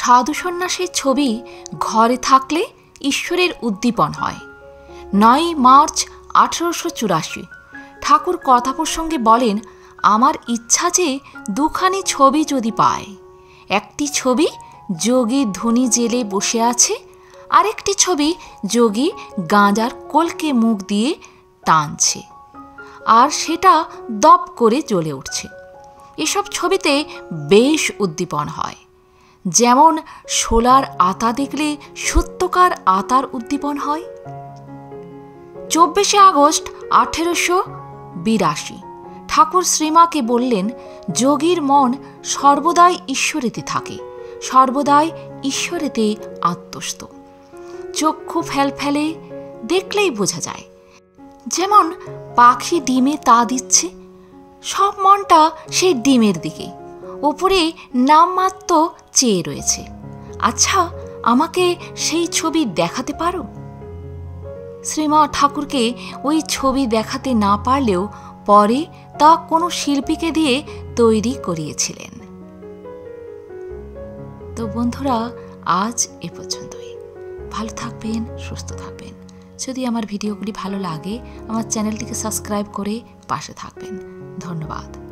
সাধু সন্ন্যাসীর ছবি ঘরে থাকলে ঈশ্বরের উদ্দীপন হয়। 9 মার্চ 1884 ঠাকুর কথা প্রসঙ্গে বলেন, আমার ইচ্ছা যে দুখানি ছবি যদি পায়। একটি ছবি যোগী ধুনি জেলে বসে আছে, আরেকটি ছবি যোগী গাঁজার কলকে মুখ দিয়ে টানছে, আর সেটা দপ করে জ্বলে উঠছে। এসব ছবিতে বেশ উদ্দীপন হয়। যেমন শোলার আতা দেখলে সত্যকার আতার উদ্দীপন হয়। 24 আগস্ট 1882 ঠাকুর শ্রীমাকে বললেন, যোগীর মন সর্বদাই ঈশ্বরেতে থাকে, সর্বদাই ঈশ্বরেতে আত্মস্থ। চক্ষু ফেলফেলে, দেখলেই বোঝা যায়। যেমন পাখি ডিমে তা দিচ্ছে, সব মনটা সেই ডিমের দিকে, ওপরে নামমাত্র চেয়ে রয়েছে। আচ্ছা, আমাকে সেই ছবি দেখাতে পারো? শ্রীমা ঠাকুরকে ওই ছবি দেখাতে না পারলেও পরে তা কোনো শিল্পীকে দিয়ে তৈরি করিয়েছিলেন। তো বন্ধুরা, আজ এ পর্যন্তই। ভালো থাকবেন, সুস্থ থাকবেন। যদি আমার ভিডিওগুলি ভালো লাগে, আমার চ্যানেলটিকে সাবস্ক্রাইব করে পাশে থাকবেন। ধন্যবাদ।